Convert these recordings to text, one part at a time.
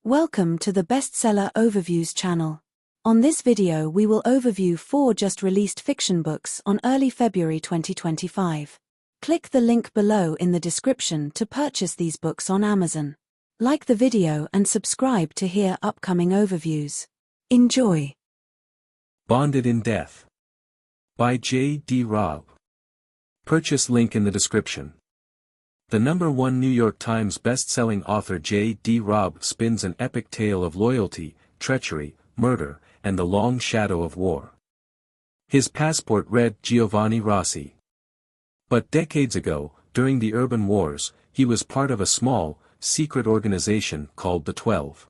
Welcome to the Bestseller Overviews channel. On this video we will overview 4 just-released fiction books on early February 2025. Click the link below in the description to purchase these books on Amazon. Like the video and subscribe to hear upcoming overviews. Enjoy. Bonded in Death by J.D. Robb. Purchase link in the description. The #1 New York Times best-selling author J.D. Robb spins an epic tale of loyalty, treachery, murder, and the long shadow of war. His passport read Giovanni Rossi. But decades ago, during the urban wars, he was part of a small, secret organization called the 12.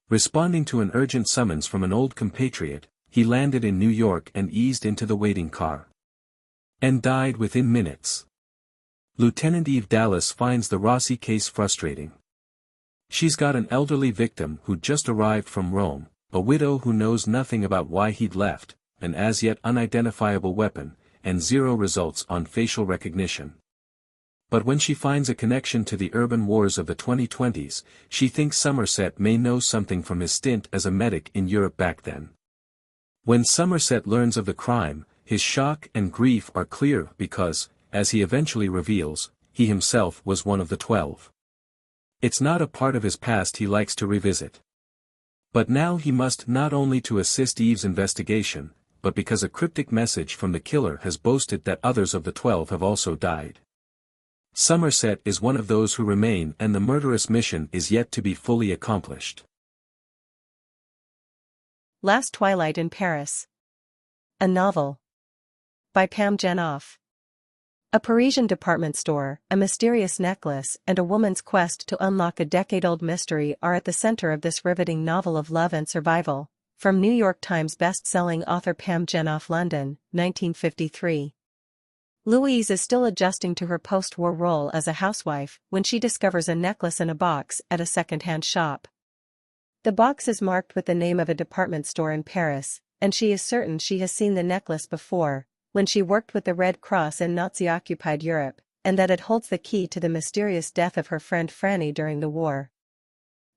Responding to an urgent summons from an old compatriot, he landed in New York and eased into the waiting car. And died within minutes. Lieutenant Eve Dallas finds the Rossi case frustrating. She's got an elderly victim who just arrived from Rome, a widow who knows nothing about why he'd left, an as yet unidentifiable weapon, and zero results on facial recognition. But when she finds a connection to the urban wars of the 2020s, she thinks Somerset may know something from his stint as a medic in Europe back then. When Somerset learns of the crime, his shock and grief are clear because, as he eventually reveals, he himself was one of the 12. It's not a part of his past he likes to revisit. But now he must not only to assist Eve's investigation, but because a cryptic message from the killer has boasted that others of the 12 have also died. Somerset is one of those who remain and the murderous mission is yet to be fully accomplished. Last Twilight in Paris. A novel. By Pam Jenoff. A Parisian department store, a mysterious necklace, and a woman's quest to unlock a decade-old mystery are at the center of this riveting novel of love and survival. From New York Times best-selling author Pam Jenoff, London, 1953. Louise is still adjusting to her post-war role as a housewife when she discovers a necklace in a box at a second-hand shop. The box is marked with the name of a department store in Paris, and she is certain she has seen the necklace before, when she worked with the Red Cross in Nazi-occupied Europe, and that it holds the key to the mysterious death of her friend Franny during the war.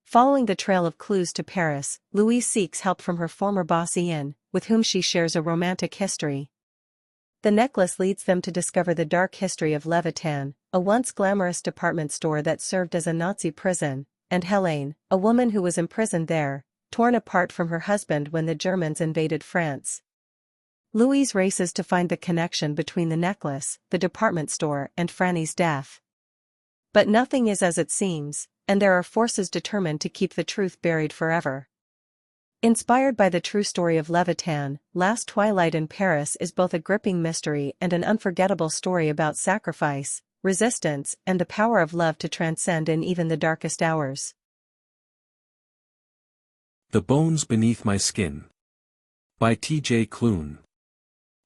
Following the trail of clues to Paris, Louise seeks help from her former boss Ian, with whom she shares a romantic history. The necklace leads them to discover the dark history of Levitan, a once glamorous department store that served as a Nazi prison, and Helene, a woman who was imprisoned there, torn apart from her husband when the Germans invaded France. Louise races to find the connection between the necklace, the department store, and Franny's death. But nothing is as it seems, and there are forces determined to keep the truth buried forever. Inspired by the true story of Levitan, Last Twilight in Paris is both a gripping mystery and an unforgettable story about sacrifice, resistance, and the power of love to transcend in even the darkest hours. The Bones Beneath My Skin. By T.J. Klune.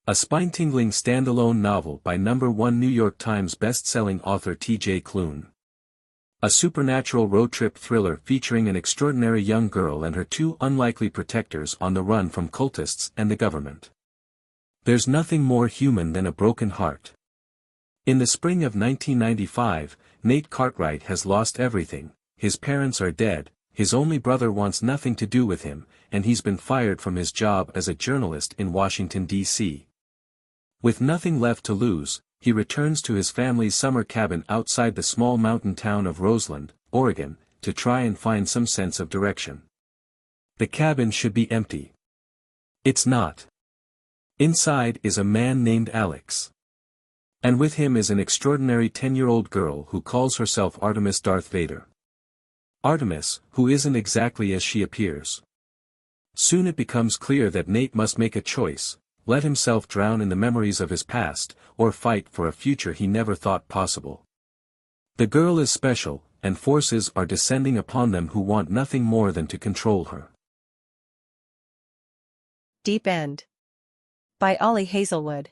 A spine-tingling standalone novel by #1 New York Times best-selling author T.J. Klune. A supernatural road trip thriller featuring an extraordinary young girl and her 2 unlikely protectors on the run from cultists and the government. There's nothing more human than a broken heart. In the spring of 1995, Nate Cartwright has lost everything. His parents are dead, his only brother wants nothing to do with him, and he's been fired from his job as a journalist in Washington, D.C. With nothing left to lose, he returns to his family's summer cabin outside the small mountain town of Roseland, Oregon, to try and find some sense of direction. The cabin should be empty. It's not. Inside is a man named Alex. And with him is an extraordinary 10-year-old girl who calls herself Artemis Darth Vader. Artemis, who isn't exactly as she appears. Soon it becomes clear that Nate must make a choice. Let himself drown in the memories of his past, or fight for a future he never thought possible. The girl is special, and forces are descending upon them who want nothing more than to control her. Deep End. By Ollie Hazelwood.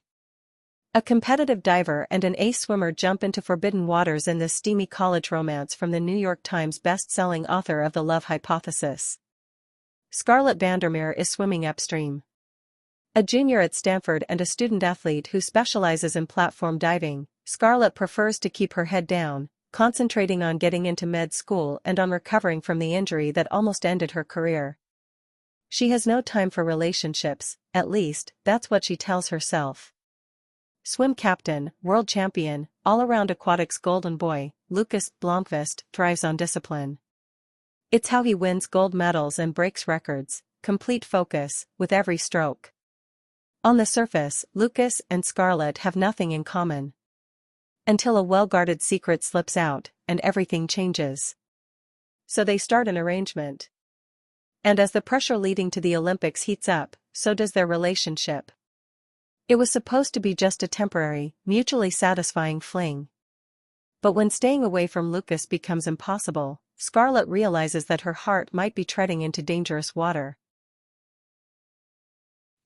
A competitive diver and an ace swimmer jump into forbidden waters in this steamy college romance from the New York Times best-selling author of The Love Hypothesis. Scarlett Vandermeer is swimming upstream. A junior at Stanford and a student athlete who specializes in platform diving, Scarlett prefers to keep her head down, concentrating on getting into med school and on recovering from the injury that almost ended her career. She has no time for relationships, at least, that's what she tells herself. Swim captain, world champion, all-around aquatics golden boy, Lucas Blomqvist thrives on discipline. It's how he wins gold medals and breaks records, complete focus, with every stroke. On the surface, Lucas and Scarlett have nothing in common. Until a well-guarded secret slips out, and everything changes. So they start an arrangement. And as the pressure leading to the Olympics heats up, so does their relationship. It was supposed to be just a temporary, mutually satisfying fling. But when staying away from Lucas becomes impossible, Scarlett realizes that her heart might be treading into dangerous water.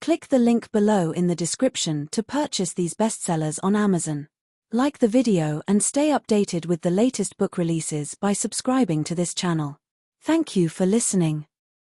Click the link below in the description to purchase these bestsellers on Amazon. Like the video and stay updated with the latest book releases by subscribing to this channel. Thank you for listening.